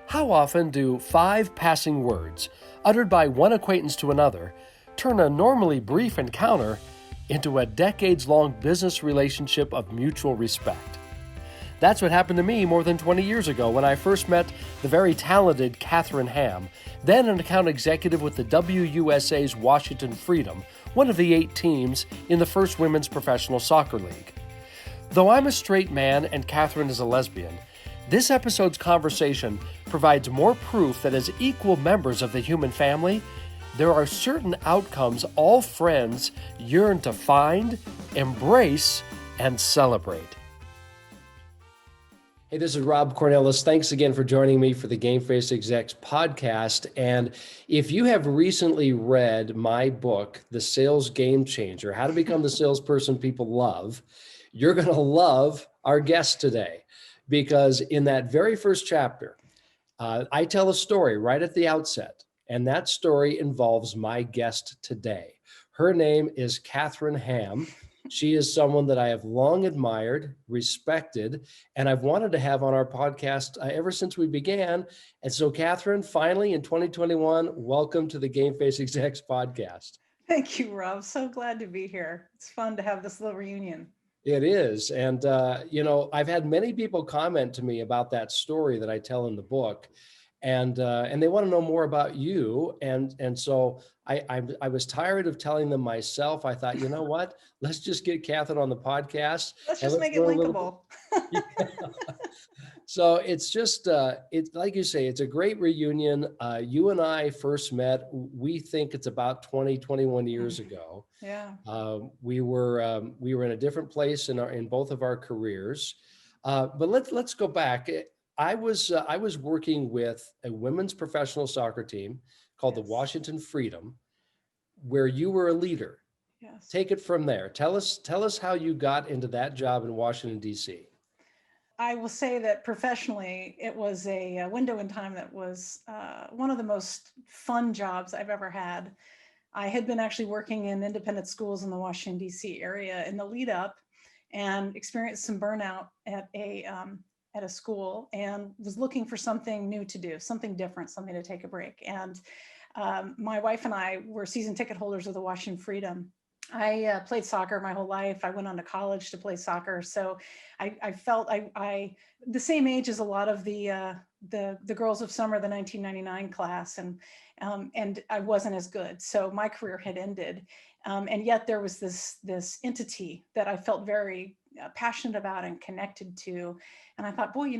How often do 5 passing words, uttered by one acquaintance to another, turn a normally brief encounter into a decades-long business relationship of mutual respect? That's what happened to me more than 20 years ago when I first met the very talented Kathryn Hamm, then an account executive with the WUSA's Washington Freedom, one of the 8 teams in the first women's professional soccer league. Though I'm a straight man and Kathryn is a lesbian, this episode's conversation provides more proof that as equal members of the human family, there are certain outcomes all friends yearn to find, embrace, and celebrate. Hey, this is Rob Cornelis. Thanks again for joining me for the Game Face Execs podcast. And if you have recently read my book, The Sales Game Changer, How to Become the Salesperson People Love, you're going to love our guest today. Because in that very first chapter, I tell a story right at the outset, and that story involves my guest today. Her name is Kathryn Hamm. She is someone that I have long admired, respected, and I've wanted to have on our podcast ever since we began. And so, Kathryn, finally in 2021, welcome to the Game Face Execs podcast. Thank you, Rob. So glad to be here. It's fun to have this little reunion. It is. And, I've had many people comment to me about that story that I tell in the book, and they want to know more about you. And so I was tired of telling them myself. I thought, you know what, let's just get Kathryn on the podcast. Let's just make it linkable. So it's just, it's like you say, it's a great reunion. You and I first met, we think it's about 21 years ago. Yeah. We were in a different place in both of our careers. But let's go back. I was working with a women's professional soccer team called the Washington Freedom, where you were a leader. Yes. Take it from there. Tell us how you got into that job in Washington, D.C. I will say that professionally, it was a window in time that was one of the most fun jobs I've ever had. I had been actually working in independent schools in the Washington, D.C. area in the lead up and experienced some burnout at a school and was looking for something new to do, something different, something to take a break. And my wife and I were season ticket holders of the Washington Freedom. I played soccer my whole life. I went on to college to play soccer. So I felt I the same age as a lot of the girls of summer, the 1999 class, and I wasn't as good. So my career had ended. And yet there was this entity that I felt very passionate about and connected to. And I thought, boy,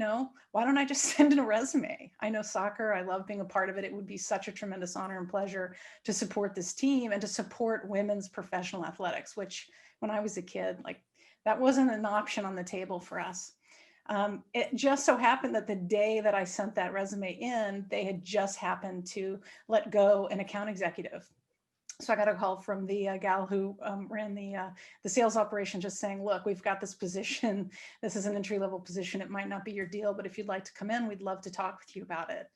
why don't I just send in a resume? I know soccer. I love being a part of it. It would be such a tremendous honor and pleasure to support this team and to support women's professional athletics, which when I was a kid, like that wasn't an option on the table for us. It just so happened that the day that I sent that resume in, they had just happened to let go an account executive. So I got a call from the gal who ran the sales operation, just saying, look, we've got this position. This is an entry-level position. It might not be your deal, but if you'd like to come in, we'd love to talk with you about it.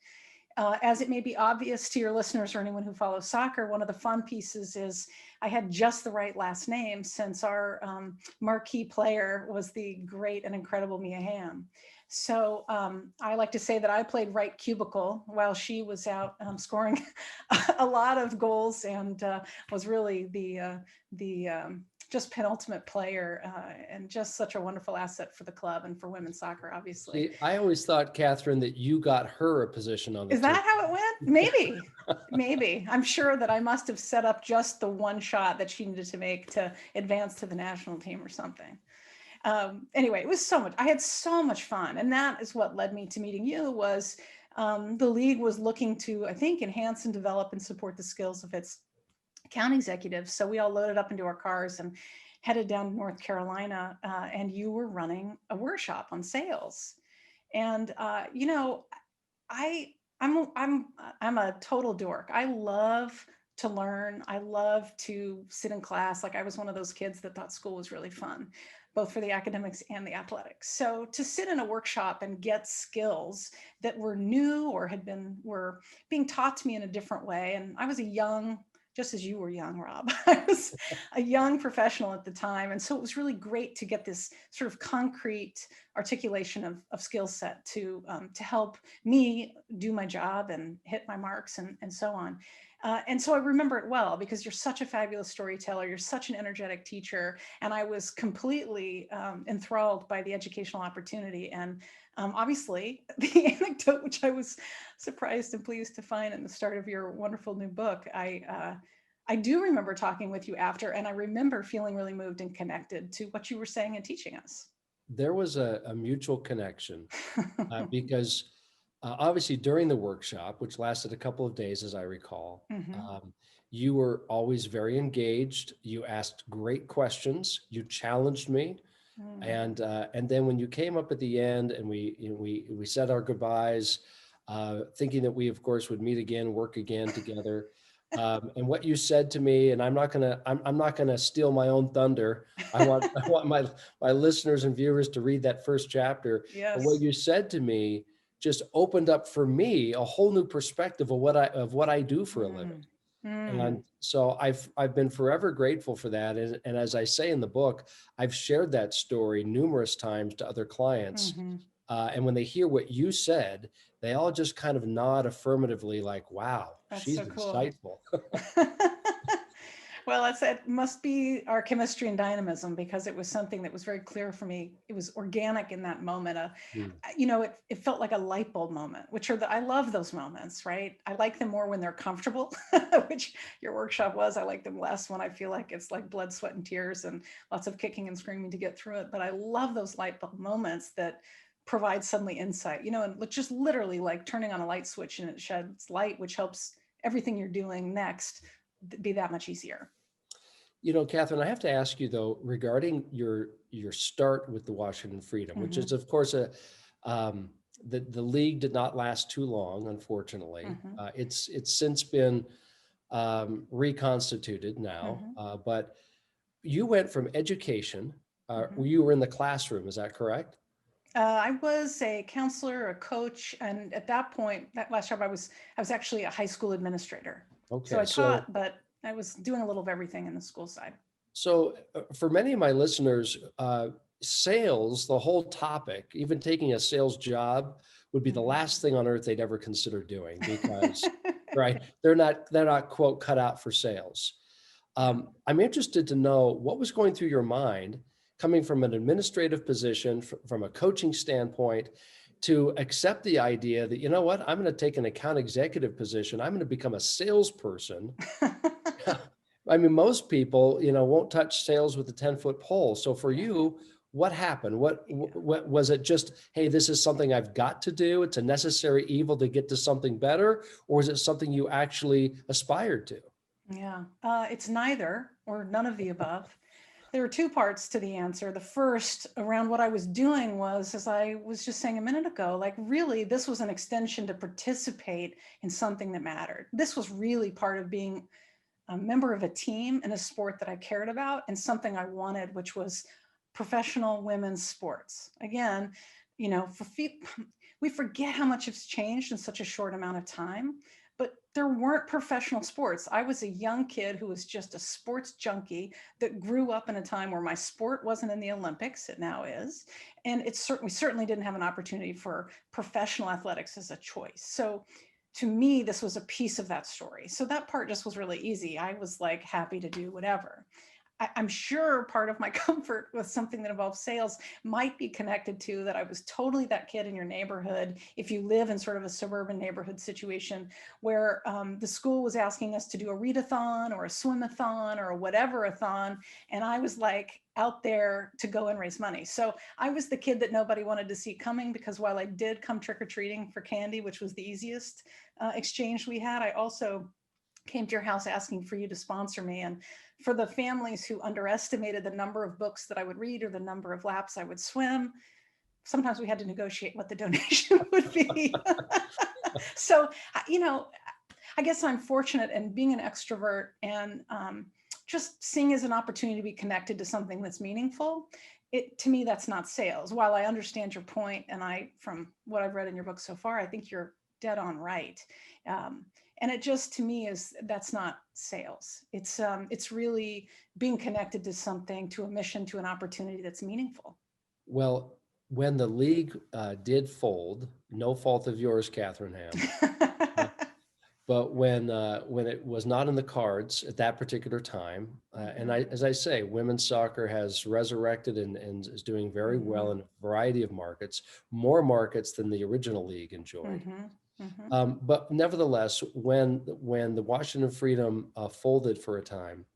As it may be obvious to your listeners or anyone who follows soccer, one of the fun pieces is I had just the right last name since our marquee player was the great and incredible Mia Hamm. So I like to say that I played right cubicle while she was out scoring a lot of goals and was really the just penultimate player and just such a wonderful asset for the club and for women's soccer, obviously. See, I always thought, Kathryn, that you got her a position on the team. Is that how it went? Maybe. I'm sure that I must have set up just the one shot that she needed to make to advance to the national team or something. Anyway, it was so much. I had so much fun. And that is what led me to meeting you was the league was looking to, I think, enhance and develop and support the skills of its account executives. So we all loaded up into our cars and headed down to North Carolina, and you were running a workshop on sales. And I'm a total dork. I love to learn. I love to sit in class. Like I was one of those kids that thought school was really fun, both for the academics and the athletics. So to sit in a workshop and get skills that were new or were being taught to me in a different way. And I was a young just as you were young, Rob. I was a young professional at the time. And so it was really great to get this sort of concrete articulation of skill set to help me do my job and hit my marks and so on. And so I remember it well because you're such a fabulous storyteller. You're such an energetic teacher. And I was completely enthralled by the educational opportunity. And obviously, the anecdote, which I was surprised and pleased to find in the start of your wonderful new book, I do remember talking with you after, and I remember feeling really moved and connected to what you were saying and teaching us. There was a mutual connection because obviously during the workshop, which lasted a couple of days, as I recall, Mhm. you were always very engaged. You asked great questions. You challenged me. Mm. And then when you came up at the end and we said our goodbyes, thinking that we of course would meet again, work again together. And what you said to me, and I'm not gonna steal my own thunder. I want my listeners and viewers to read that first chapter. But what Yes. you said to me just opened up for me a whole new perspective of what I do for a living. Mm. Mm. And so I've been forever grateful for that. And as I say in the book, I've shared that story numerous times to other clients. Mhm. And when they hear what you said, they all just kind of nod affirmatively, like, wow, That's she's so cool. insightful. Well, it must be our chemistry and dynamism because it was something that was very clear for me. It was organic in that moment. Hmm. It felt like a light bulb moment, I love those moments, right? I like them more when they're comfortable, which your workshop was. I like them less when I feel like it's like blood, sweat, and tears and lots of kicking and screaming to get through it. But I love those light bulb moments that provide suddenly insight, and just literally like turning on a light switch and it sheds light, which helps everything you're doing next be that much easier. Kathryn, I have to ask you though, regarding your start with the Washington Freedom, which Mm-hmm. is of course um, the league did not last too long, unfortunately. Mm-hmm. It's since been reconstituted now, Mm-hmm. but you went from education, Mm-hmm. you were in the classroom, is that correct? I was a counselor, a coach, and at that point, that last job, I was actually a high school administrator. So Okay, I taught, but I was doing a little of everything in the school side. for many of my listeners, sales, the whole topic, even taking a sales job, would be the Mm-hmm. last thing on earth they'd ever consider doing because, right, they're not quote cut out for sales. Yeah. I'm interested to know what was going through your mind coming from an administrative position, from a coaching standpoint, to accept the idea that, you know what, I'm going to take an account executive position. I'm going to become a salesperson. I mean, most people, won't touch sales with a 10-foot pole. So for Yeah. you, what happened? What was it just, hey, this is something I've got to do. It's a necessary evil to get to something better. Or is it something you actually aspired to? Yeah. It's neither or none of the above. There are two parts to the answer. The first, around what I was doing, was, as I was just saying a minute ago, like really, this was an extension to participate in something that mattered. This was really part of being a member of a team in a sport that I cared about and something I wanted, which was professional women's sports. Again, we forget how much has changed in such a short amount of time, but there weren't professional sports. I was a young kid who was just a sports junkie that grew up in a time where my sport wasn't in the Olympics. It now is. And we certainly didn't have an opportunity for professional athletics as a choice. So to me, this was a piece of that story. So that part just was really easy. I was like happy to do whatever. I'm sure part of my comfort with something that involves sales might be connected to that I was totally that kid in your neighborhood. If you live in sort of a suburban neighborhood situation where the school was asking us to do a readathon or a swimathon or a whatever-a-thon, and I was like out there to go and raise money. So I was the kid that nobody wanted to see coming because while I did come trick-or-treating for candy, which was the easiest exchange we had, I also came to your house asking for you to sponsor me. And for the families who underestimated the number of books that I would read or the number of laps I would swim, sometimes we had to negotiate what the donation would be. So, I guess I'm fortunate in being an extrovert and just seeing as an opportunity to be connected to something that's meaningful. To me, that's not sales. While I understand your point, and from what I've read in your book so far, I think you're dead on right. And it just, to me, that's not sales. It's really being connected to something, to a mission, to an opportunity that's meaningful. Well, when the league did fold, no fault of yours, Kathryn Hamm, uh, but when it was not in the cards at that particular time, and as I say, women's soccer has resurrected and is doing very well in a variety of markets, more markets than the original league enjoyed. But nevertheless, when the Washington Freedom folded for a time,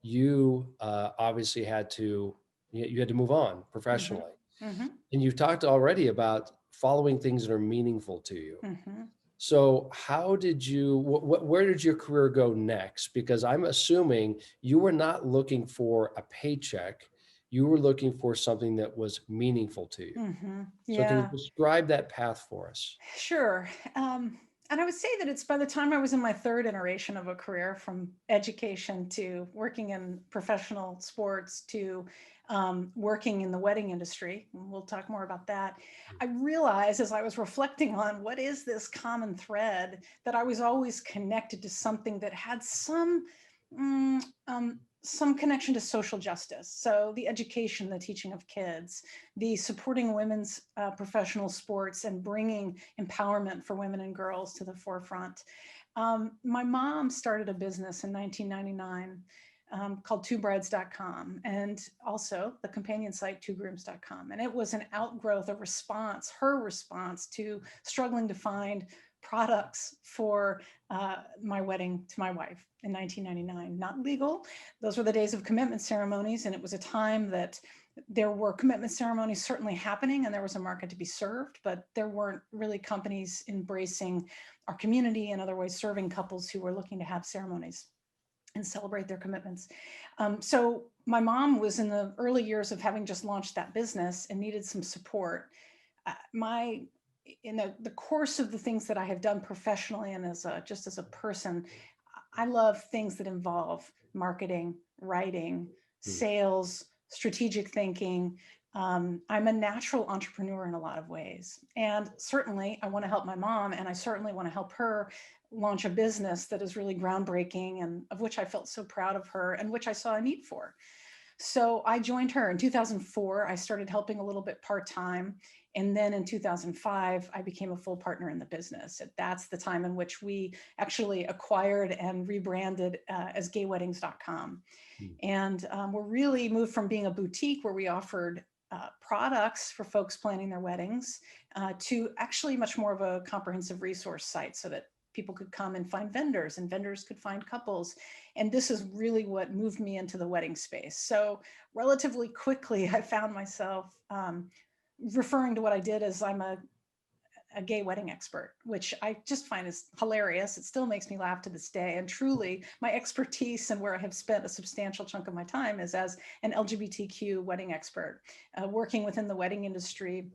you obviously you had to move on professionally. And you've talked already about following things that are meaningful to you. So how did you, where did your career go next? Because I'm assuming you were not looking for a paycheck. You were looking for something that was meaningful to you. So can you Yeah. describe that path for us? Sure. And I would say that it's by the time I was in my third iteration of a career, from education to working in professional sports to working in the wedding industry, and we'll talk more about that, I realized as I was reflecting on what is this common thread, that I was always connected to something that had mm, some connection to social justice. So the education, the teaching of kids, the supporting women's professional sports and bringing empowerment for women and girls to the forefront. My mom started a business in 1999 called twobrides.com, and also the companion site twogrooms.com. And it was an outgrowth, a response, her response to struggling to find products for my wedding to my wife in 1999. Not legal. Those were the days of commitment ceremonies, and it was a time that there were commitment ceremonies certainly happening and there was a market to be served, but there weren't really companies embracing our community and other ways serving couples who were looking to have ceremonies and celebrate their commitments. So my mom was in the early years of having just launched that business and needed some support. In the course of the things that I have done professionally and just as a person, I love things that involve marketing, writing, sales, strategic thinking. I'm a natural entrepreneur in a lot of ways. And certainly I want to help my mom, and I certainly want to help her launch a business that is really groundbreaking and of which I felt so proud of her and which I saw a need for. So I joined her in 2004. I started helping a little bit part-time. And then in 2005, I became a full partner in the business. That's the time in which we actually acquired and rebranded as gayweddings.com. And we're really moved from being a boutique where we offered products for folks planning their weddings to actually much more of a comprehensive resource site, so that people could come and find vendors and vendors could find couples. And this is really what moved me into the wedding space. So relatively quickly, I found myself referring to what I did as I'm a gay wedding expert, which I just find is hilarious. It still makes me laugh to this day. And truly, my expertise and where I have spent a substantial chunk of my time is as an LGBTQ wedding expert, working within the wedding industry,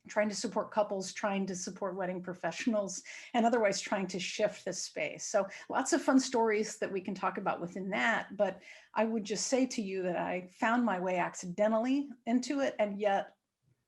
trying to support couples, trying to support wedding professionals, and otherwise trying to shift this space. So lots of fun stories that we can talk about within that. But I would just say to you that I found my way accidentally into it, and yet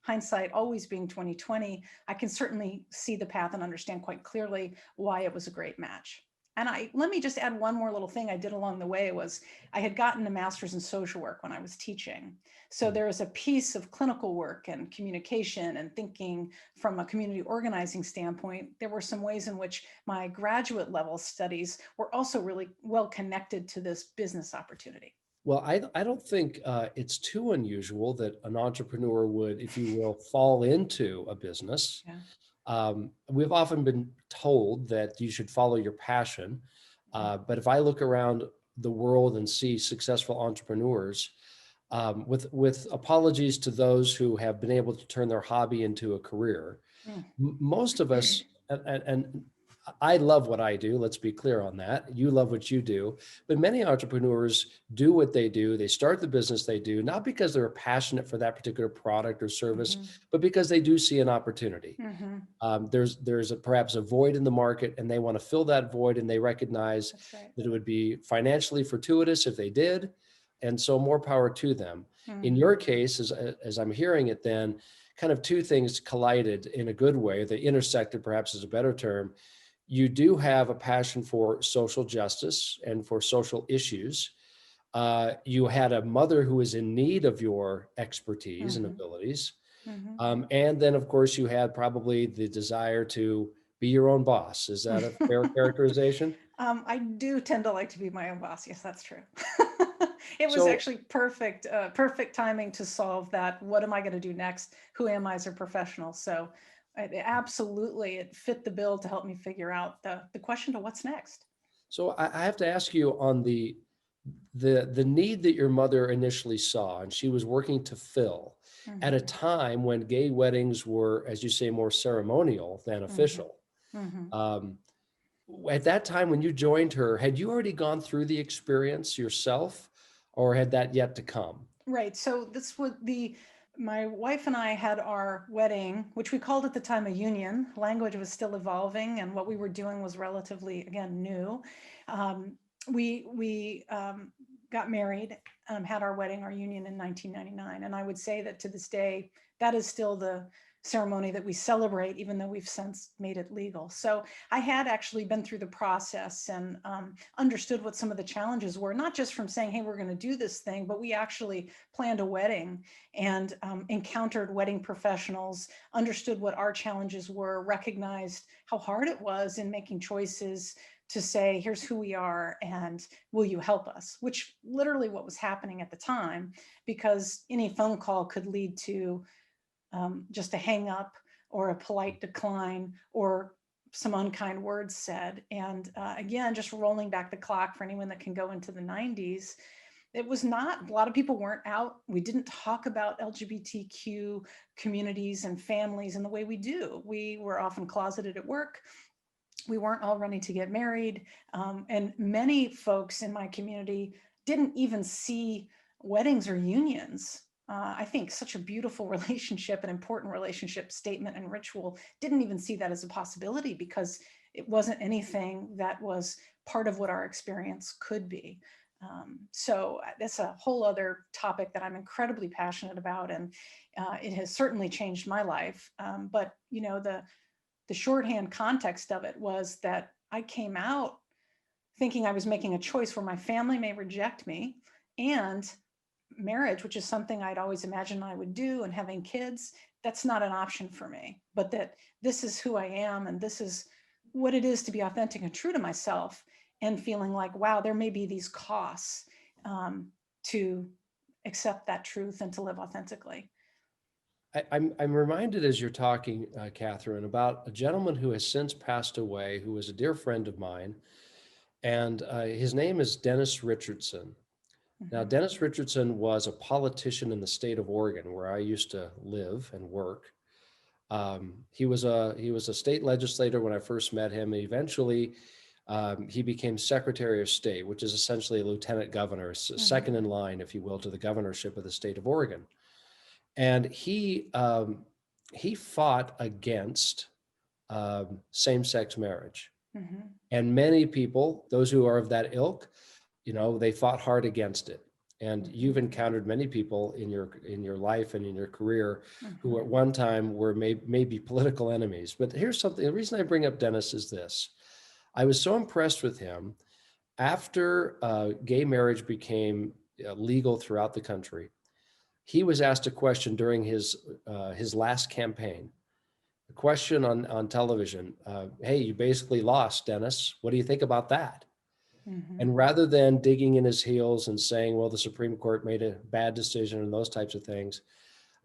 hindsight always being 2020, I can certainly see the path and understand quite clearly why it was a great match. And let me just add one more little thing I did along the way. Was I had gotten a master's in social work when I was teaching. So there is a piece of clinical work and communication and thinking from a community organizing standpoint. There were some ways in which my graduate level studies were also really well connected to this business opportunity. Well, I don't think it's too unusual that an entrepreneur would, if you will, fall into a business. Yeah. We've often been told that you should follow your passion. But if I look around the world and see successful entrepreneurs, with apologies to those who have been able to turn their hobby into a career, most of us, and I love what I do. Let's be clear on that. You love what you do, but many entrepreneurs do what they do. They start the business they do, not because they're passionate for that particular product or service, but because they do see an opportunity. There's perhaps a void in the market, and they want to fill that void, and they recognize that it would be financially fortuitous if they did. And so more power to them. In your case, as I'm hearing it, then kind of two things collided in a good way. They intersected, perhaps is a better term. You do have a passion for social justice and for social issues. You had a mother who was in need of your expertise and Mm-hmm. abilities. Mm-hmm. And then, of course, you had probably the desire to be your own boss. Is that a fair characterization? I do tend to like to be my own boss. Yes, that's true. It was So, actually perfect timing to solve that. What am I going to do next? Who am I as a professional? So, absolutely, it fit the bill to help me figure out the question to what's next. so I have to ask you on the need that your mother initially saw and she was working to fill at a Mm-hmm. time when gay weddings were, as you say, more ceremonial than Mm-hmm. official. Mm-hmm. Um, at that time when you joined her, had you already gone through the experience yourself, or had that yet to come? Right. So this would the my wife and I had our wedding, which we called at the time a union. Language was still evolving, and what we were doing was relatively, again, new. Um, we got married, had our wedding, our union in 1999, and I would say that to this day, that is still the ceremony that we celebrate, even though we've since made it legal. So I had actually been through the process and understood what some of the challenges were, not just from saying, hey, we're going to do this thing, but we actually planned a wedding and encountered wedding professionals, understood what our challenges were, recognized how hard it was in making choices to say, here's who we are and will you help us? Which literally what was happening at the time, because any phone call could lead to just a hang up or a polite decline or some unkind words said. And again, just rolling back the clock for anyone that can go into the 90s, it was not, a lot of people weren't out. We didn't talk about LGBTQ communities and families in the way we do. We were often closeted at work. We weren't all running to get married. And many folks in my community didn't even see weddings or unions. I think such a beautiful relationship, an important relationship statement and ritual, didn't even see that as a possibility because it wasn't anything that was part of what our experience could be. So that's a whole other topic that I'm incredibly passionate about, and it has certainly changed my life. But you know, the shorthand context of it was that I came out thinking I was making a choice where my family may reject me, and marriage, which is something I'd always imagined I would do, and having kids, that's not an option for me. But that this is who I am, and this is what it is to be authentic and true to myself, and feeling like, wow, there may be these costs to accept that truth and to live authentically. I'm reminded as you're talking, Kathryn, about a gentleman who has since passed away, who was a dear friend of mine, and his name is Dennis Richardson. Now, Mm-hmm. Dennis Richardson was a politician in the state of Oregon, where I used to live and work. He was a state legislator when I first met him. And eventually, he became Secretary of State, which is essentially a lieutenant governor, Mm-hmm. second in line, if you will, to the governorship of the state of Oregon. And he fought against same-sex marriage. Mm-hmm. And many people, those who are of that ilk, they fought hard against it. And Mm-hmm. you've encountered many people in your life and in your career who Mm-hmm. at one time were maybe political enemies. But here's something, the reason I bring up Dennis is this. I was so impressed with him after gay marriage became legal throughout the country. He was asked a question during his last campaign, a question on television. Hey, you basically lost, Dennis. What do you think about that? Mm-hmm. And rather than digging in his heels and saying, well, the Supreme Court made a bad decision and those types of things,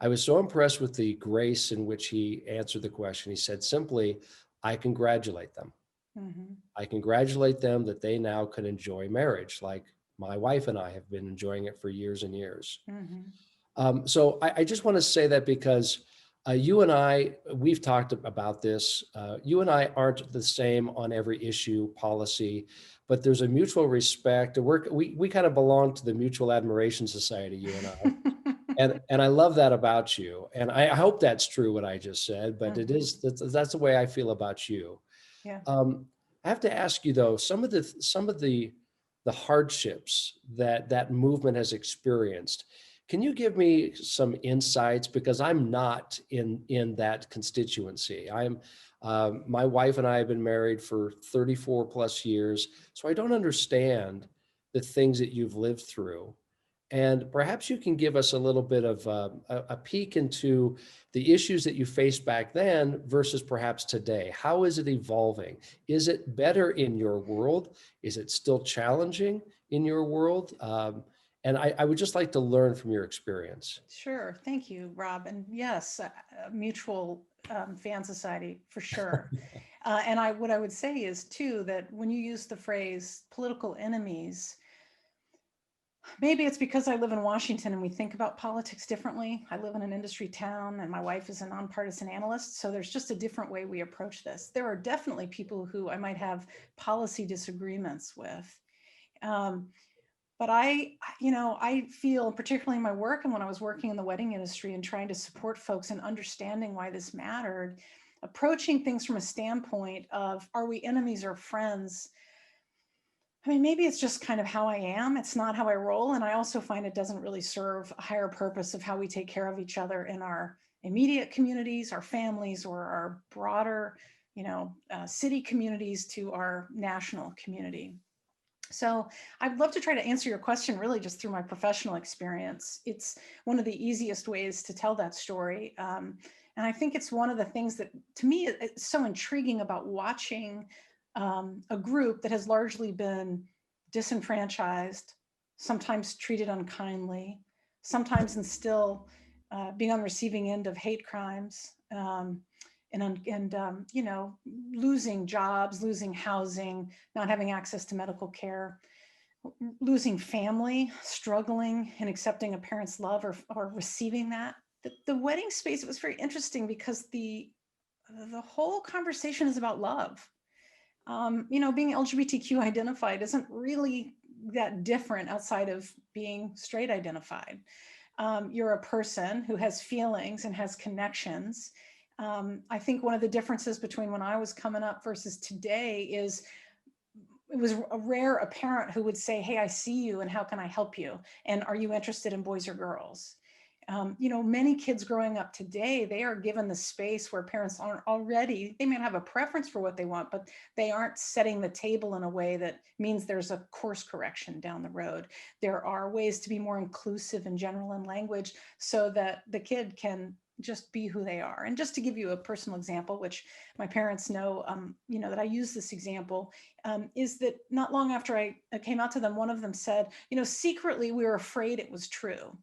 I was so impressed with the grace in which he answered the question. He said simply, I congratulate them. Mm-hmm. I congratulate them that they now can enjoy marriage like my wife and I have been enjoying it for years and years. Mm-hmm. So I just want to say that because you and I, we've talked about this. You and I aren't the same on every issue, policy, but there's a mutual respect. We kind of belong to the Mutual Admiration Society, you and I. And I love that about you. And I hope that's true what I just said, but it Mm-hmm. is, that's the way I feel about you. Yeah. I have to ask you though, some of the hardships that movement has experienced. Can you give me some insights, because I'm not in that constituency? My wife and I have been married for 34 plus years, so I don't understand the things that you've lived through. And perhaps you can give us a little bit of a peek into the issues that you faced back then versus perhaps today. How is it evolving? Is it better in your world? Is it still challenging in your world? And I would just like to learn from your experience. Sure. Thank you, Rob. And yes, a mutual fan society for sure. And what I would say is too that when you use the phrase political enemies, maybe it's because I live in Washington and we think about politics differently. I live in an industry town and my wife is a nonpartisan analyst. So there's just a different way we approach this. There are definitely people who I might have policy disagreements with. But I feel, particularly in my work and when I was working in the wedding industry and trying to support folks and understanding why this mattered, approaching things from a standpoint of, are we enemies or friends? I mean, maybe it's just kind of how I am. It's not how I roll. And I also find it doesn't really serve a higher purpose of how we take care of each other in our immediate communities, our families, or our broader, city communities to our national community. So I'd love to try to answer your question really just through my professional experience. It's one of the easiest ways to tell that story. And I think it's one of the things that, to me, it's so intriguing about watching a group that has largely been disenfranchised, sometimes treated unkindly, sometimes and still being on the receiving end of hate crimes. Losing jobs, losing housing, not having access to medical care, losing family, struggling in accepting a parent's love or receiving that. The wedding space, it was very interesting because the whole conversation is about love. Being LGBTQ identified isn't really that different outside of being straight identified. You're a person who has feelings and has connections. I think one of the differences between when I was coming up versus today is it was rare a parent who would say, hey, I see you and how can I help you? And are you interested in boys or girls? Many kids growing up today, they are given the space where parents aren't already, they may have a preference for what they want, but they aren't setting the table in a way that means there's a course correction down the road. There are ways to be more inclusive and general in language so that the kid can just be who they are. And just to give you a personal example, which my parents know, that I use this example, is that not long after I came out to them, one of them said, secretly we were afraid it was true.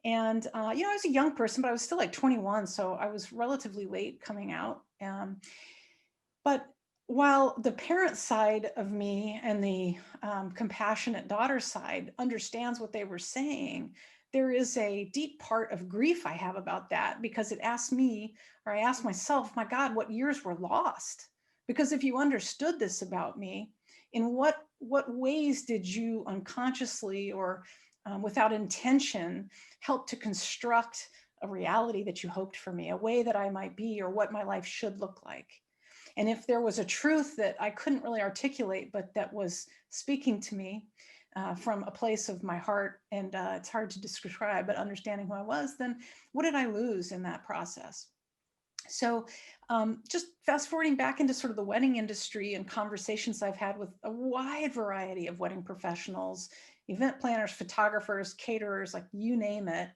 And, I was a young person, but I was still like 21. So I was relatively late coming out. But while the parent side of me and the compassionate daughter side understands what they were saying, there is a deep part of grief I have about that because it asked me, or I asked myself, my God, what years were lost? Because if you understood this about me, in what ways did you unconsciously or without intention help to construct a reality that you hoped for me, a way that I might be or what my life should look like? And if there was a truth that I couldn't really articulate, but that was speaking to me from a place of my heart, and it's hard to describe, but understanding who I was, then what did I lose in that process? So just fast forwarding back into sort of the wedding industry and conversations I've had with a wide variety of wedding professionals, event planners, photographers, caterers, like you name it.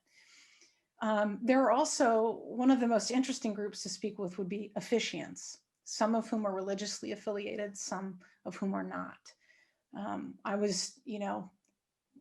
There are also, one of the most interesting groups to speak with would be officiants, some of whom are religiously affiliated, some of whom are not. I was,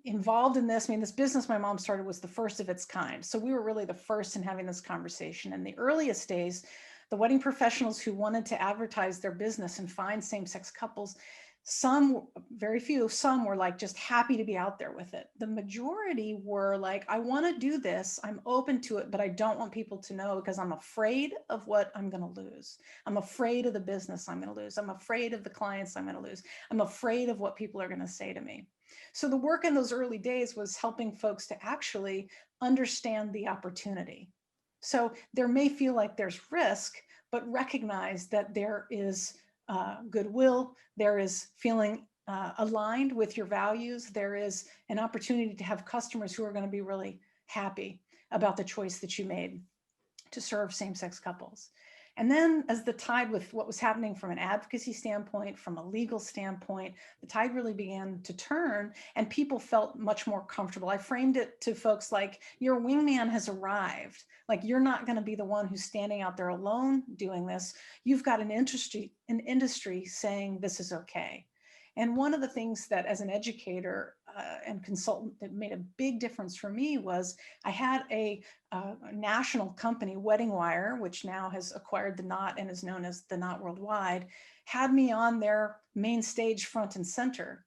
involved in this. I mean, this business my mom started was the first of its kind. So we were really the first in having this conversation. In the earliest days, the wedding professionals who wanted to advertise their business and find same-sex couples, some, very few, some were like just happy to be out there with it. The majority were like, I want to do this. I'm open to it, but I don't want people to know because I'm afraid of what I'm going to lose. I'm afraid of the business I'm going to lose. I'm afraid of the clients I'm going to lose. I'm afraid of what people are going to say to me. So the work in those early days was helping folks to actually understand the opportunity. So there may feel like there's risk, but recognize that there is goodwill, there is feeling aligned with your values, there is an opportunity to have customers who are going to be really happy about the choice that you made to serve same-sex couples. And then as the tide with what was happening from an advocacy standpoint, from a legal standpoint, the tide really began to turn and people felt much more comfortable. I framed it to folks like, your wingman has arrived. Like, you're not going to be the one who's standing out there alone doing this. You've got an industry saying this is okay. And one of the things that as an educator and consultant that made a big difference for me was I had a national company, Wedding Wire, which now has acquired The Knot and is known as The Knot Worldwide, had me on their main stage front and center,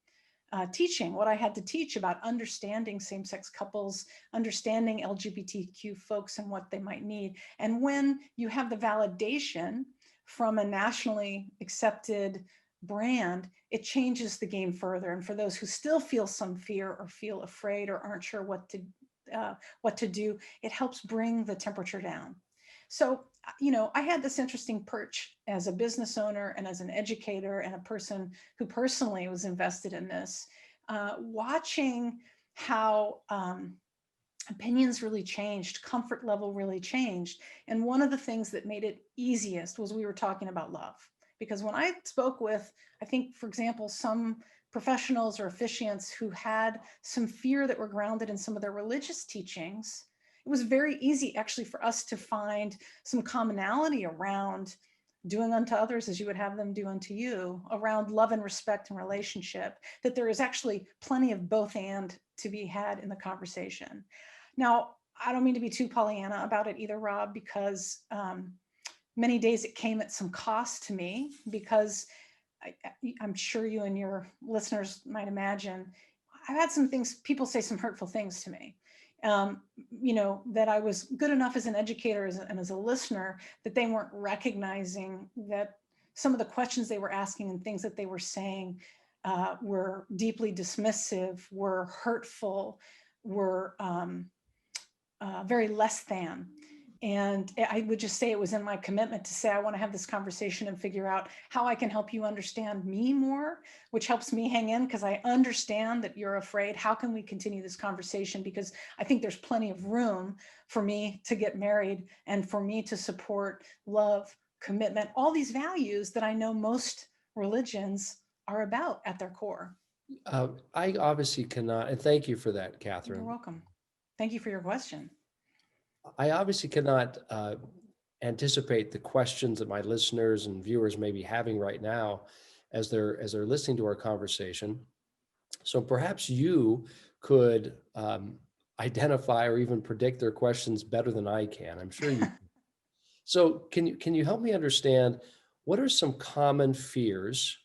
teaching what I had to teach about understanding same-sex couples, understanding LGBTQ folks and what they might need. And when you have the validation from a nationally accepted brand, it changes the game further. And for those who still feel some fear or feel afraid or aren't sure what to do, it helps bring the temperature down. So, I had this interesting perch as a business owner and as an educator and a person who personally was invested in this, watching how opinions really changed, comfort level really changed. And one of the things that made it easiest was we were talking about love. Because when I spoke with, I think, for example, some professionals or officiants who had some fear that were grounded in some of their religious teachings, it was very easy actually for us to find some commonality around doing unto others as you would have them do unto you, around love and respect and relationship, that there is actually plenty of both and to be had in the conversation. Now, I don't mean to be too Pollyanna about it either, Rob, because many days it came at some cost to me, because I'm sure you and your listeners might imagine, I've had some things, people say some hurtful things to me. That I was good enough as an educator and as a listener that they weren't recognizing that some of the questions they were asking and things that they were saying were deeply dismissive, were hurtful, were very less than. And I would just say it was in my commitment to say, I want to have this conversation and figure out how I can help you understand me more, which helps me hang in because I understand that you're afraid. How can we continue this conversation? Because I think there's plenty of room for me to get married and for me to support love, commitment, all these values that I know most religions are about at their core. I obviously cannot, and thank you for that, You're Kathryn. welcome. Thank you for your question. I obviously cannot anticipate the questions that my listeners and viewers may be having right now as they're listening to our conversation. So perhaps you could identify or even predict their questions better than I can. I'm sure you. So can you help me understand what are some common fears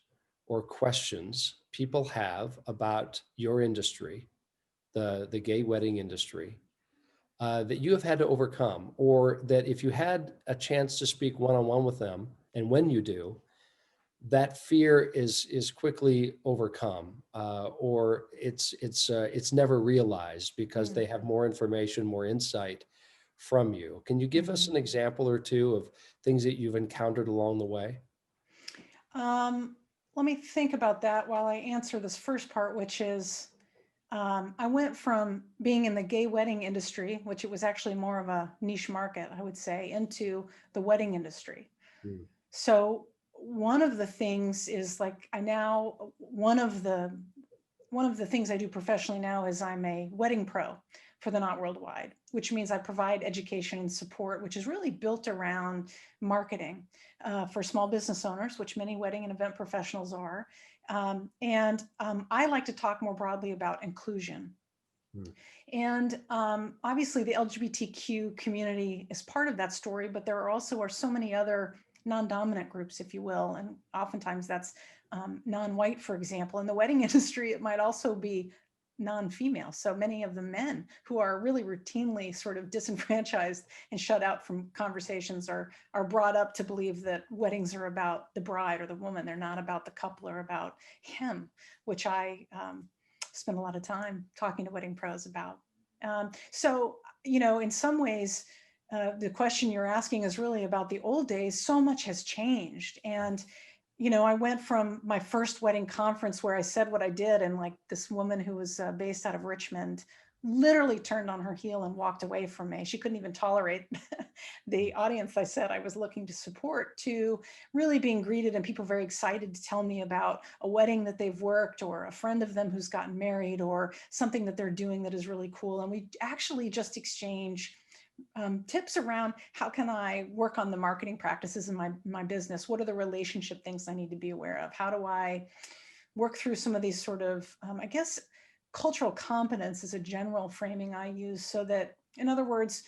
or questions people have about your industry, the gay wedding industry, that you have had to overcome, or that if you had a chance to speak one-on-one with them, and when you do, that fear is quickly overcome, or it's never realized because they have more information, more insight from you. Can you give us an example or two of things that you've encountered along the way? Let me think about that while I answer this first part, which is I went from being in the gay wedding industry, which it was actually more of a niche market, I would say, into the wedding industry. Mm. So one of the things is like one of the things I do professionally now is I'm a wedding pro for the Knot Worldwide, which means I provide education and support, which is really built around marketing for small business owners, which many wedding and event professionals are. I like to talk more broadly about inclusion. Mm. And obviously the LGBTQ community is part of that story, but there are so many other non-dominant groups, if you will. And oftentimes that's non-white, for example. In the wedding industry, it might also be non-female. So many of the men who are really routinely sort of disenfranchised and shut out from conversations are brought up to believe that weddings are about the bride or the woman. They're not about the couple or about him, which I spend a lot of time talking to wedding pros about. In some ways, the question you're asking is really about the old days. So much has changed. And I went from my first wedding conference where I said what I did, and like this woman who was based out of Richmond literally turned on her heel and walked away from me. She couldn't even tolerate the audience I said I was looking to support, to really being greeted and people very excited to tell me about a wedding that they've worked, or a friend of them who's gotten married, or something that they're doing that is really cool. And we actually just exchange tips around how can I work on the marketing practices in my business? What are the relationship things I need to be aware of? How do I work through some of these sort of, I guess, cultural competence is a general framing I use, so that, in other words,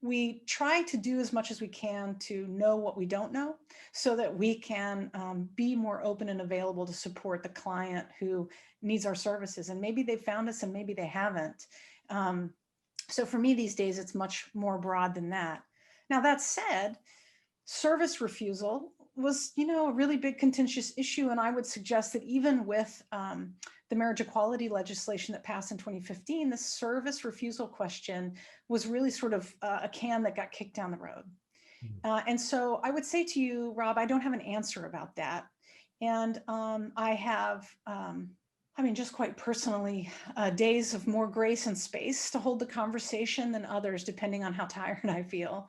we try to do as much as we can to know what we don't know, so that we can be more open and available to support the client who needs our services. And maybe they found us and maybe they haven't. So for me these days, it's much more broad than that. Now, that said, service refusal was, a really big contentious issue. And I would suggest that even with the marriage equality legislation that passed in 2015, the service refusal question was really sort of a can that got kicked down the road. And so I would say to you, Rob, I don't have an answer about that. And I have, just quite personally, days of more grace and space to hold the conversation than others, depending on how tired I feel.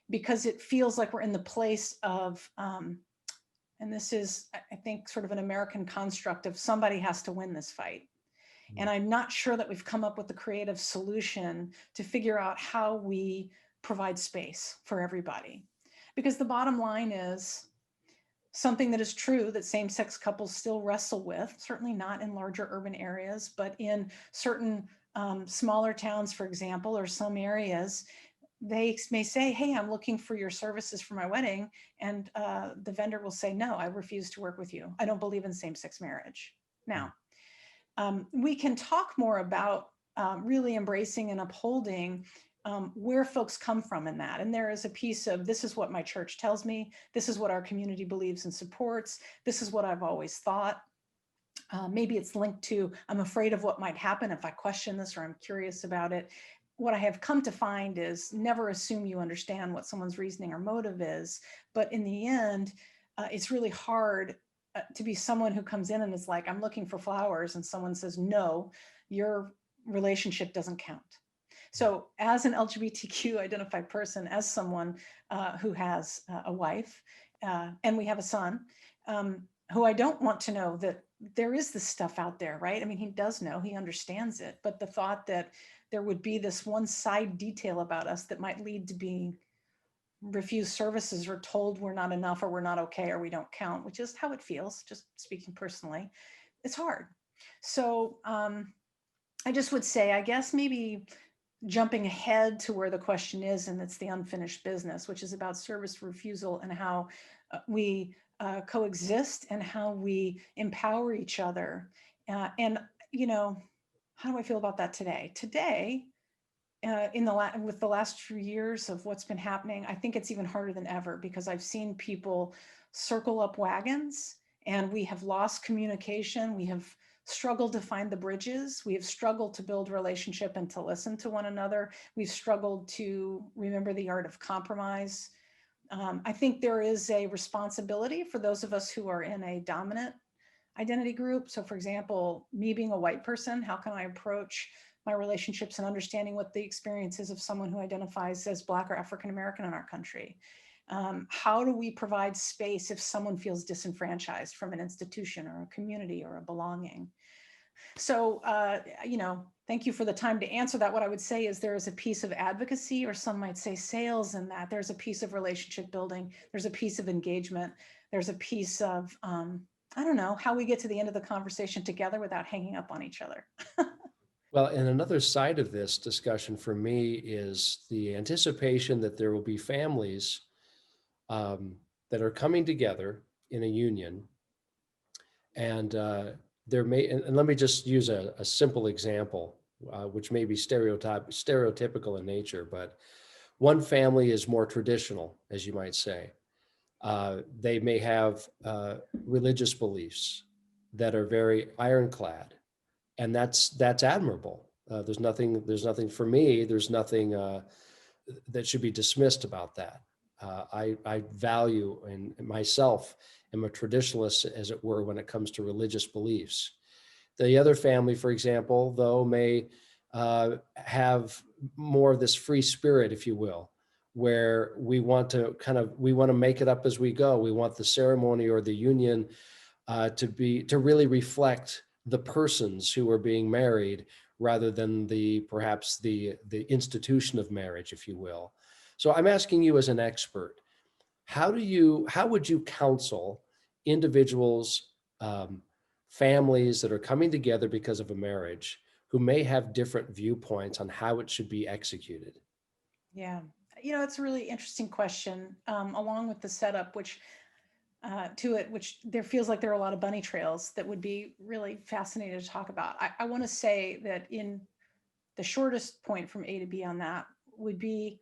Because it feels like we're in the place of, and this is, I think, sort of an American construct of somebody has to win this fight. And I'm not sure that we've come up with the creative solution to figure out how we provide space for everybody. Because the bottom line is something that is true that same-sex couples still wrestle with, certainly not in larger urban areas, but in certain smaller towns, for example, or some areas, they may say, hey, I'm looking for your services for my wedding. And the vendor will say, no, I refuse to work with you. I don't believe in same-sex marriage. Now, we can talk more about really embracing and upholding where folks come from in that. And there is a piece of, this is what my church tells me. This is what our community believes and supports. This is what I've always thought. Maybe it's linked to, I'm afraid of what might happen if I question this, or I'm curious about it. What I have come to find is never assume you understand what someone's reasoning or motive is. But in the end, it's really hard to be someone who comes in and is like, I'm looking for flowers, and someone says, no, your relationship doesn't count. So as an LGBTQ identified person, as someone who has a wife, and we have a son, who I don't want to know that there is this stuff out there, right? I mean, he does know, he understands it, but the thought that there would be this one side detail about us that might lead to being refused services, or told we're not enough, or we're not okay, or we don't count, which is how it feels, just speaking personally, it's hard. So I just would say, I guess maybe jumping ahead to where the question is, and it's the unfinished business, which is about service refusal and how we coexist and how we empower each other. And, how do I feel about that today? Today, with the last few years of what's been happening, I think it's even harder than ever, because I've seen people circle up wagons, and we have lost communication. We have struggled to find the bridges. We have struggled to build relationship and to listen to one another. We've struggled to remember the art of compromise. I think there is a responsibility for those of us who are in a dominant identity group. So for example, me being a white person, how can I approach my relationships and understanding what the experience is of someone who identifies as Black or African American in our country? How do we provide space if someone feels disenfranchised from an institution or a community or a belonging? So, thank you for the time to answer that. What I would say is there is a piece of advocacy, or some might say sales, in that. There's a piece of relationship building. There's a piece of engagement. There's a piece of, how we get to the end of the conversation together without hanging up on each other. Well, and another side of this discussion for me is the anticipation that there will be families that are coming together in a union, and there may, and let me just use a simple example, which may be stereotypical in nature, but one family is more traditional, as you might say. They may have religious beliefs that are very ironclad, and that's admirable. There's nothing for me. There's nothing that should be dismissed about that. I value, and myself am a traditionalist, as it were, when it comes to religious beliefs. The other family, for example, though, may have more of this free spirit, if you will, where we want to make it up as we go. We want the ceremony or the union to really reflect the persons who are being married rather than perhaps the institution of marriage, if you will. So I'm asking you as an expert, how would you counsel individuals, families that are coming together because of a marriage who may have different viewpoints on how it should be executed? Yeah. It's a really interesting question, along with the setup, which which there feels like there are a lot of bunny trails that would be really fascinating to talk about. I want to say that in the shortest point from A to B on that would be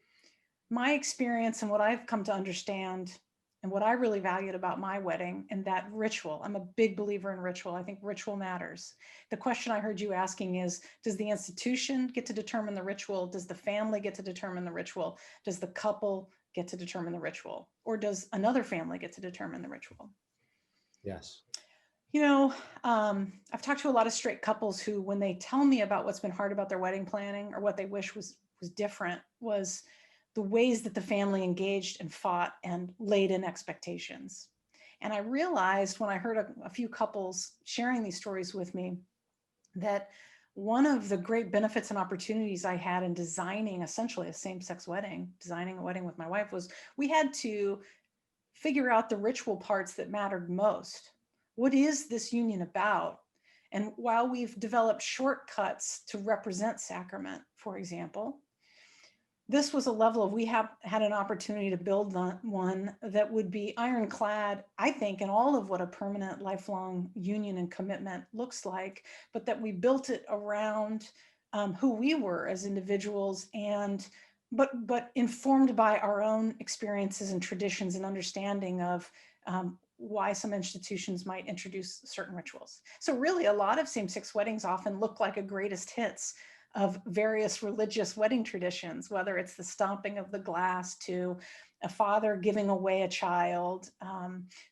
my experience and what I've come to understand and what I really valued about my wedding and that ritual. I'm a big believer in ritual. I think ritual matters. The question I heard you asking is, does the institution get to determine the ritual? Does the family get to determine the ritual? Does the couple get to determine the ritual? Or does another family get to determine the ritual? Yes. I've talked to a lot of straight couples who, when they tell me about what's been hard about their wedding planning or what they wish was different, was the ways that the family engaged and fought and laid in expectations. And I realized when I heard a few couples sharing these stories with me that one of the great benefits and opportunities I had in designing essentially a same-sex wedding, designing a wedding with my wife, was we had to figure out the ritual parts that mattered most. What is this union about? And while we've developed shortcuts to represent sacrament, for example, this was a level of we have had an opportunity to build one that would be ironclad, I think, in all of what a permanent lifelong union and commitment looks like, but that we built it around who we were as individuals and but informed by our own experiences and traditions and understanding of why some institutions might introduce certain rituals. So really a lot of same-sex weddings often look like a greatest hits of various religious wedding traditions, whether it's the stomping of the glass to a father giving away a child,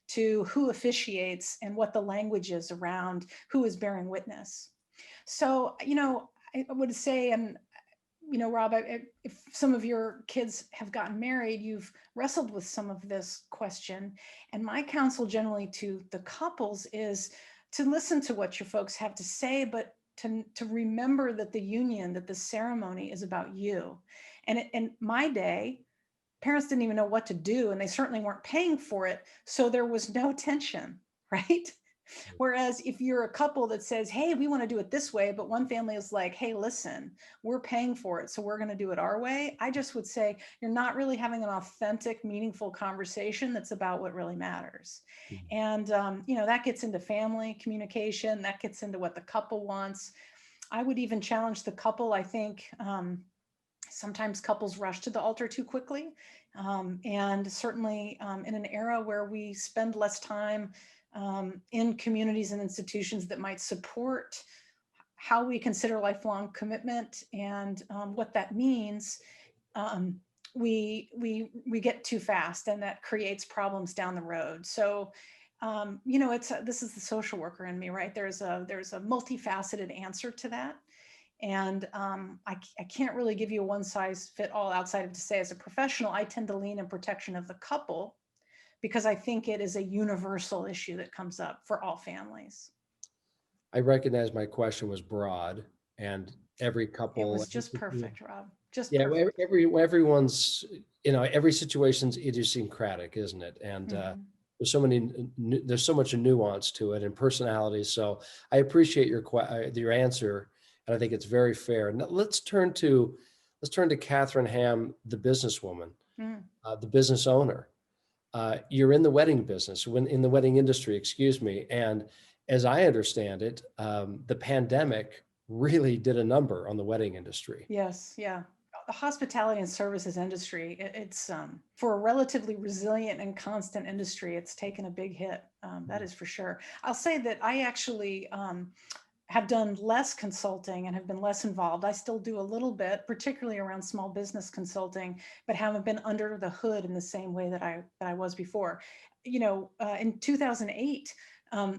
to who officiates and what the language is around who is bearing witness. So, I would say, and Rob, if some of your kids have gotten married, you've wrestled with some of this question. And my counsel generally to the couples is to listen to what your folks have to say, but to remember that the union, that the ceremony is about you. And in my day, parents didn't even know what to do, and they certainly weren't paying for it. So there was no tension, right? Whereas if you're a couple that says, hey, we want to do it this way, but one family is like, hey, listen, we're paying for it, so we're going to do it our way. I just would say you're not really having an authentic, meaningful conversation that's about what really matters. And, that gets into family communication, that gets into what the couple wants. I would even challenge the couple. I think sometimes couples rush to the altar too quickly. And certainly in an era where we spend less time in communities and institutions that might support how we consider lifelong commitment and what that means, we get too fast, and that creates problems down the road. So, this is the social worker in me, right? There's a multifaceted answer to that. And I can't really give you a one size fit all outside of to say, as a professional, I tend to lean in protection of the couple because I think it is a universal issue that comes up for all families. I recognize my question was broad, and every It couple, was just perfect, Rob. Just yeah, perfect. everyone's, every situation's idiosyncratic, isn't it? And Mm-hmm. there's so much nuance to it and personality. So I appreciate your answer, and I think it's very fair. Now let's turn to Kathryn Hamm, the businesswoman, Mm. the business owner. You're in the wedding business, in the wedding industry, excuse me. And as I understand it, the pandemic really did a number on the wedding industry. Yes, yeah. The hospitality and services industry, it's for a relatively resilient and constant industry, it's taken a big hit. That is for sure. I'll say that I actually have done less consulting and have been less involved. I still do a little bit, particularly around small business consulting, but haven't been under the hood in the same way that I was before. In 2008,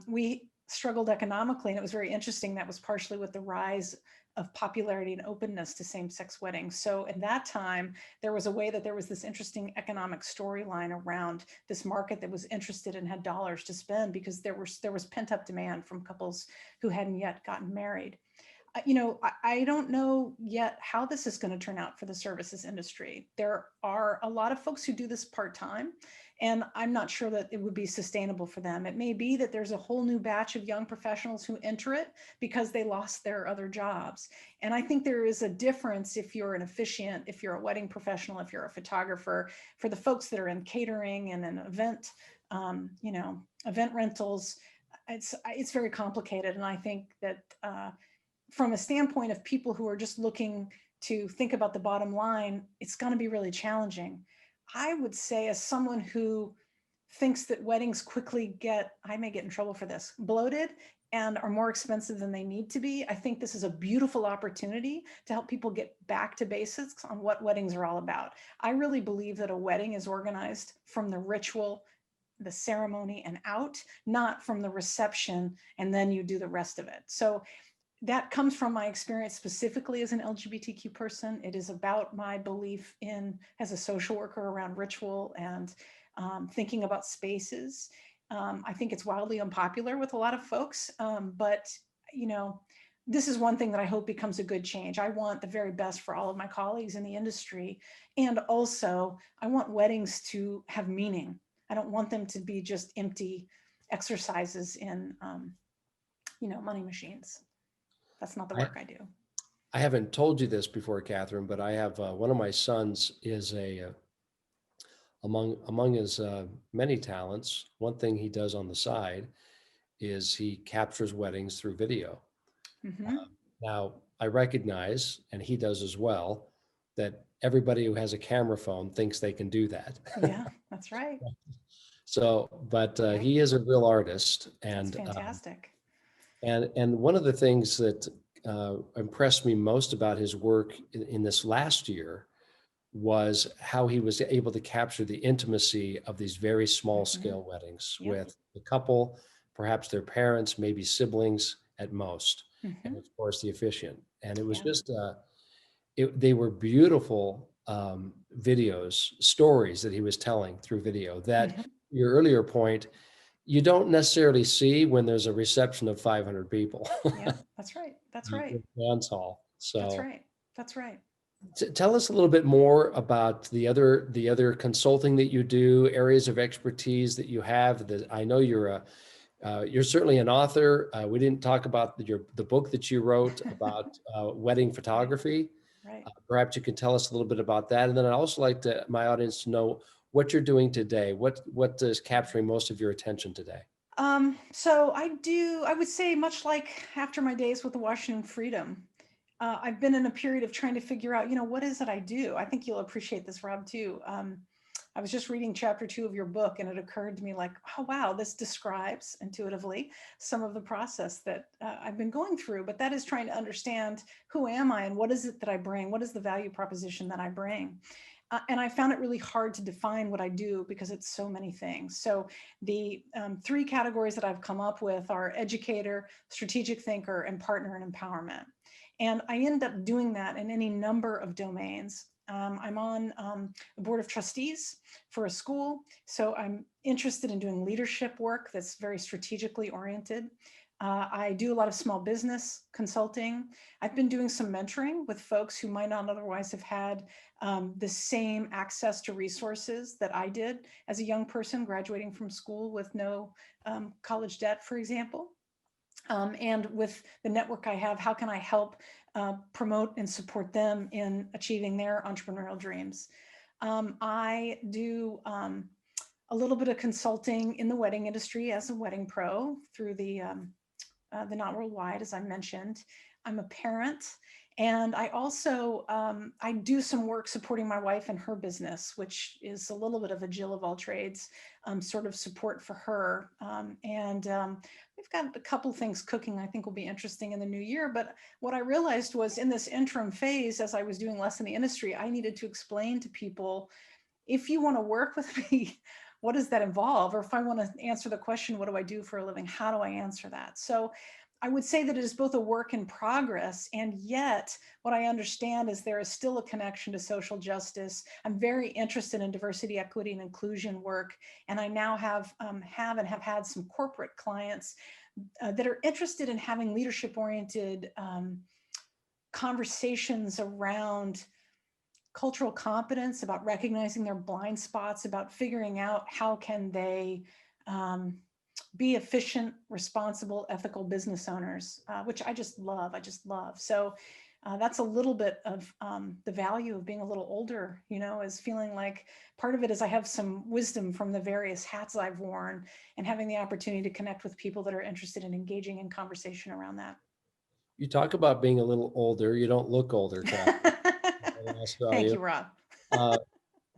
we struggled economically, and it was very interesting. That was partially with the rise of popularity and openness to same-sex weddings. So at that time, there was a way that there was this interesting economic storyline around this market that was interested and had dollars to spend because there was pent-up demand from couples who hadn't yet gotten married. I don't know yet how this is going to turn out for the services industry. There are a lot of folks who do this part-time, and I'm not sure that it would be sustainable for them. It may be that there's a whole new batch of young professionals who enter it because they lost their other jobs. And I think there is a difference if you're an officiant, if you're a wedding professional, if you're a photographer, for the folks that are in catering and an event, event rentals. It's very complicated, and I think that from a standpoint of people who are just looking to think about the bottom line, it's going to be really challenging. I would say, as someone who thinks that weddings quickly I may get in trouble for this, bloated and are more expensive than they need to be, I think this is a beautiful opportunity to help people get back to basics on what weddings are all about. I really believe that a wedding is organized from the ritual, the ceremony, and out, not from the reception, and then you do the rest of it. So that comes from my experience specifically as an LGBTQ person. It is about my belief as a social worker, around ritual and thinking about spaces. I think it's wildly unpopular with a lot of folks, but this is one thing that I hope becomes a good change. I want the very best for all of my colleagues in the industry. And also, I want weddings to have meaning. I don't want them to be just empty exercises in, money machines. That's not the work I do. I haven't told you this before, Kathryn, but I have one of my sons is among his many talents. One thing he does on the side is he captures weddings through video. Mm-hmm. Now, I recognize, and he does as well, that everybody who has a camera phone thinks they can do that. Yeah, that's right. So, but he is a real artist, That's and fantastic. and one of the things that impressed me most about his work in this last year was how he was able to capture the intimacy of these very small scale weddings Yep. with the couple, perhaps their parents, maybe siblings at most, and of course the officiant. And it was just, they were beautiful videos, stories that he was telling through video that your earlier point, you don't necessarily see when there's a reception of 500 people. Yeah, that's right. That's right. Dance hall. So That's right. That's right. Tell us a little bit more about the other consulting that you do, areas of expertise that you have. I know you're certainly an author. We didn't talk about the book that you wrote about wedding photography. Right. Perhaps you can tell us a little bit about that, and then I'd also like my audience to know what you're doing today. What is capturing most of your attention today? So I would say, much like after my days with the Washington Freedom, I've been in a period of trying to figure out, what is it I do? I think you'll appreciate this, Rob, too. I was just reading chapter 2 of your book, and it occurred to me like, oh, wow, this describes intuitively some of the process that I've been going through. But that is trying to understand, who am I and what is it that I bring? What is the value proposition that I bring? And I found it really hard to define what I do because it's so many things. So the 3 categories that I've come up with are educator, strategic thinker, and partner in empowerment. And I end up doing that in any number of domains. I'm on the board of trustees for a school, so I'm interested in doing leadership work that's very strategically oriented. I do a lot of small business consulting. I've been doing some mentoring with folks who might not otherwise have had the same access to resources that I did as a young person graduating from school with no college debt, for example. And with the network I have, how can I help promote and support them in achieving their entrepreneurial dreams? I do a little bit of consulting in the wedding industry as a wedding pro through the Not Worldwide, as I mentioned. I'm a parent, and I also I do some work supporting my wife and her business, which is a little bit of a Jill of all trades sort of support for her. And we've got a couple things cooking I think will be interesting in the new year. But what I realized was, in this interim phase, as I was doing less in the industry, I needed to explain to people, if you want to work with me, what does that involve? Or if I want to answer the question, what do I do for a living? How do I answer that? So I would say that it is both a work in progress, and yet what I understand is there is still a connection to social justice. I'm very interested in diversity, equity, and inclusion work, and I now have and have had some corporate clients that are interested in having leadership-oriented conversations around cultural competence, about recognizing their blind spots, about figuring out how can they be efficient, responsible, ethical business owners, which I just love. So that's a little bit of the value of being a little older, is feeling like part of it is I have some wisdom from the various hats I've worn, and having the opportunity to connect with people that are interested in engaging in conversation around that. You talk about being a little older. You don't look older, Kathryn. I saw Thank you. you, Rob.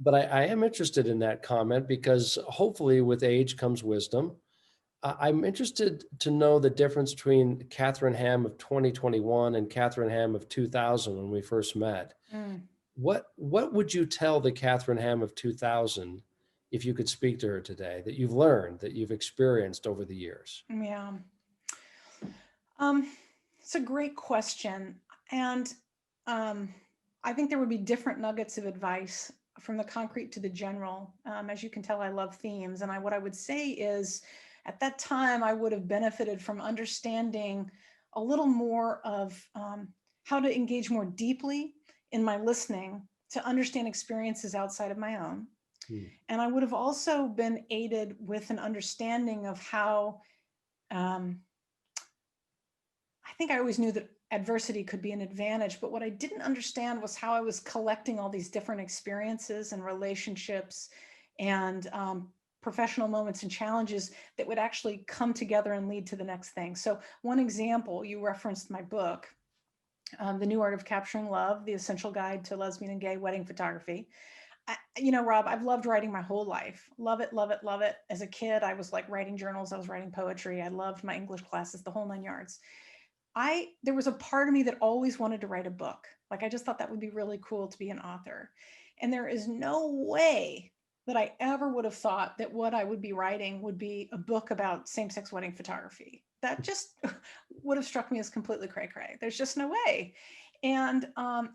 But I am interested in that comment because hopefully with age comes wisdom. I'm interested to know the difference between Kathryn Hamm of 2021 and Kathryn Hamm of 2000 when we first met. Mm, What would you tell the Kathryn Hamm of 2000 if you could speak to her today, that you've learned, that you've experienced over the years? yeah. It's a great question. And I think there would be different nuggets of advice from the concrete to the general. As you can tell, I love themes. And what I would say is at that time, I would have benefited from understanding a little more of how to engage more deeply in my listening to understand experiences outside of my own. And I would have also been aided with an understanding of how I think I always knew that adversity could be an advantage, but what I didn't understand was how I was collecting all these different experiences and relationships and professional moments and challenges that would actually come together and lead to the next thing. So one example, you referenced my book, The New Art of Capturing Love, The Essential Guide to Lesbian and Gay Wedding Photography. Rob, I've loved writing my whole life. Love it, love it, love it. As a kid, I was like writing journals. I was writing poetry. I loved my English classes, the whole 9 yards. There was a part of me that always wanted to write a book. Like, I just thought that would be really cool to be an author. And there is no way that I ever would have thought that what I would be writing would be a book about same-sex wedding photography. That just would have struck me as completely cray-cray. There's just no way. And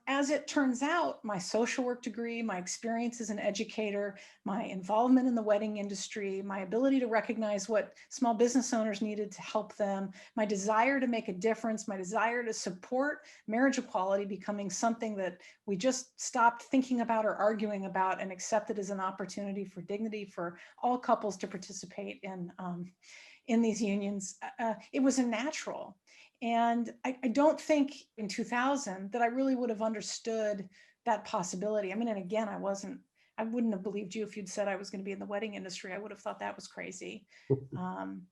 as it turns out, my social work degree, my experience as an educator, my involvement in the wedding industry, my ability to recognize what small business owners needed to help them, my desire to make a difference, my desire to support marriage equality becoming something that we just stopped thinking about or arguing about and accepted as an opportunity for dignity for all couples to participate in these unions. It was a natural. And I don't think in 2000 that I really would have understood that possibility. I mean, and again, I wouldn't have believed you if you'd said I was going to be in the wedding industry. I would have thought that was crazy.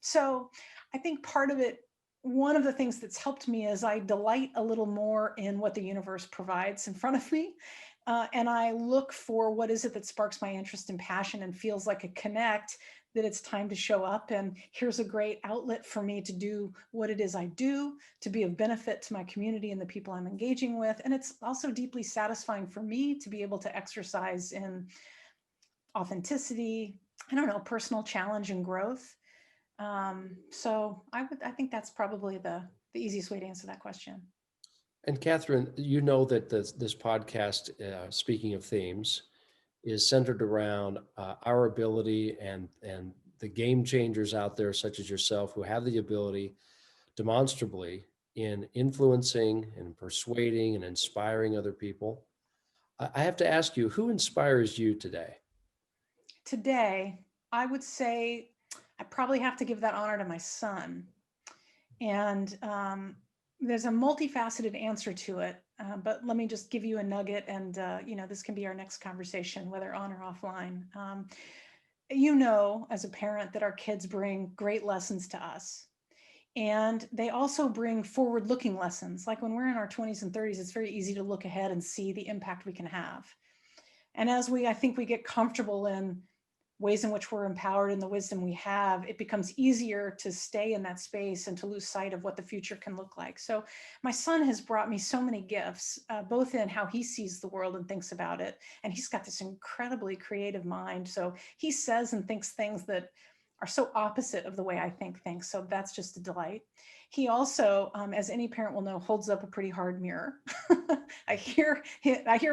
So I think part of it, one of the things that's helped me is I delight a little more in what the universe provides in front of me. And I look for what is it that sparks my interest and passion and feels like a connect, that it's time to show up. And here's a great outlet for me to do what it is I do, to be of benefit to my community and the people I'm engaging with. And it's also deeply satisfying for me to be able to exercise in authenticity, personal challenge and growth. So I think that's probably the easiest way to answer that question. And Kathryn, you know that this podcast, speaking of themes, is centered around our ability and the game changers out there, such as yourself, who have the ability demonstrably in influencing and persuading and inspiring other people. I have to ask you, who inspires you today? Today, I would say I probably have to give that honor to my son. And there's a multifaceted answer to it, but let me just give you a nugget, and this can be our next conversation, whether on or offline. As a parent, that our kids bring great lessons to us, and they also bring forward-looking lessons. Like when we're in our 20s and 30s, it's very easy to look ahead and see the impact we can have. And as I think we get comfortable in ways in which we're empowered in the wisdom we have, it becomes easier to stay in that space and to lose sight of what the future can look like. So my son has brought me so many gifts, both in how he sees the world and thinks about it. And he's got this incredibly creative mind. So he says and thinks things that are so opposite of the way I think things. So that's just a delight. He also, as any parent will know, holds up a pretty hard mirror. I hear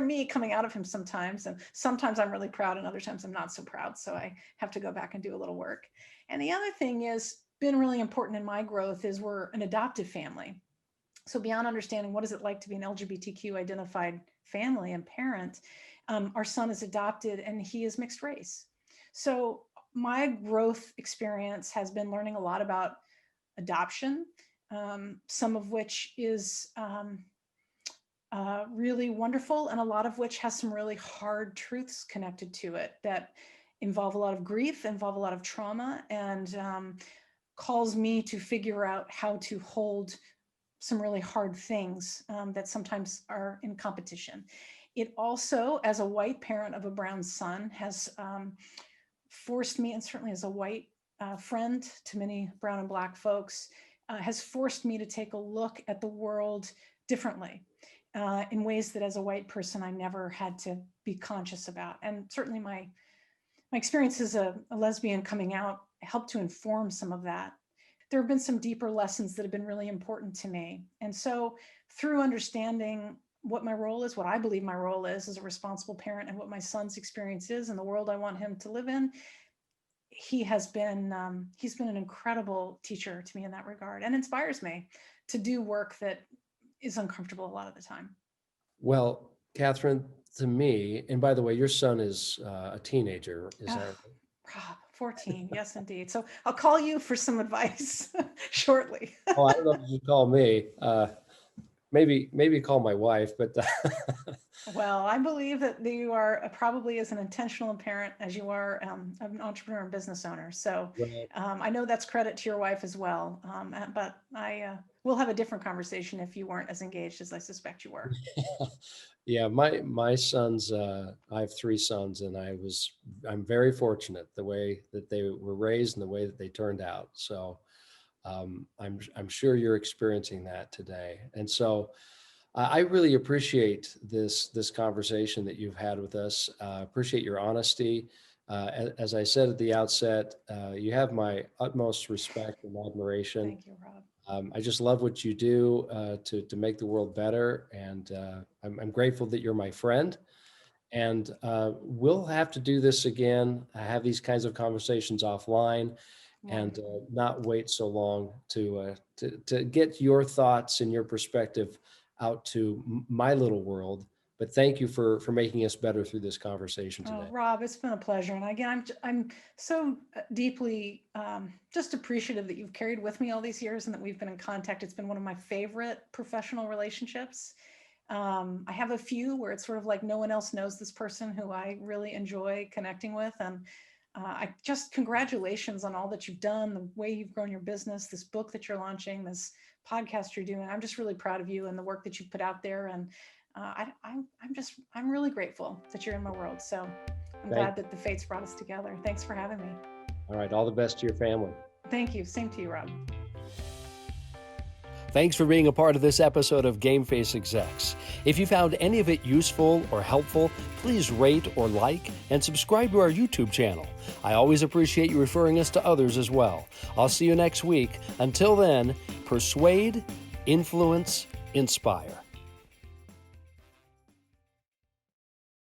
me coming out of him sometimes, and sometimes I'm really proud, and other times I'm not so proud. So I have to go back and do a little work. And the other thing is been really important in my growth is we're an adoptive family. So beyond understanding what is it like to be an LGBTQ identified family and parent, our son is adopted and he is mixed race. So my growth experience has been learning a lot about adoption, some of which is really wonderful, and a lot of which has some really hard truths connected to it that involve a lot of grief, involve a lot of trauma, and calls me to figure out how to hold some really hard things that sometimes are in competition. It also, as a white parent of a brown son, has forced me, and certainly as a white friend to many brown and black folks, has forced me to take a look at the world differently in ways that as a white person I never had to be conscious about. And certainly my experience as a lesbian coming out helped to inform some of that. There have been some deeper lessons that have been really important to me. And so through understanding what my role is, what I believe my role is as a responsible parent, and what my son's experience is in the world I want him to live in, he's been an incredible teacher to me in that regard, and inspires me to do work that is uncomfortable a lot of the time. Well, Kathryn, to me, and by the way, your son is a teenager, is that right? 14, yes, indeed. So I'll call you for some advice shortly. Oh, I don't know if you call me. Maybe call my wife, but Well, I believe that you are probably as an intentional parent as you are an entrepreneur and business owner. So I know that's credit to your wife as well. But we'll have a different conversation if you weren't as engaged as I suspect you were. yeah, my sons, I have 3 sons, and I'm very fortunate the way that they were raised and the way that they turned out. So I'm sure you're experiencing that today. And so I really appreciate this conversation that you've had with us. Appreciate your honesty. As I said at the outset, you have my utmost respect and admiration. Thank you, Rob. I just love what you do to make the world better, and I'm grateful that you're my friend. And we'll have to do this again. Have these kinds of conversations offline, and not wait so long to get your thoughts and your perspective out to my little world. But thank you for making us better through this conversation today. Rob, it's been a pleasure. And again, I'm so deeply just appreciative that you've carried with me all these years and that we've been in contact. It's been one of my favorite professional relationships. I have a few where it's sort of like no one else knows this person who I really enjoy connecting with. And I just congratulations on all that you've done, the way you've grown your business, this book that you're launching, this podcast you're doing. I'm just really proud of you and the work that you've put out there. And I'm really grateful that you're in my world. So I'm glad that the fates brought us together. Thanks for having me. All right. All the best to your family. Thank you. Same to you, Rob. Thanks for being a part of this episode of Game Face Execs. If you found any of it useful or helpful, please rate or like and subscribe to our YouTube channel. I always appreciate you referring us to others as well. I'll see you next week. Until then, persuade, influence, inspire.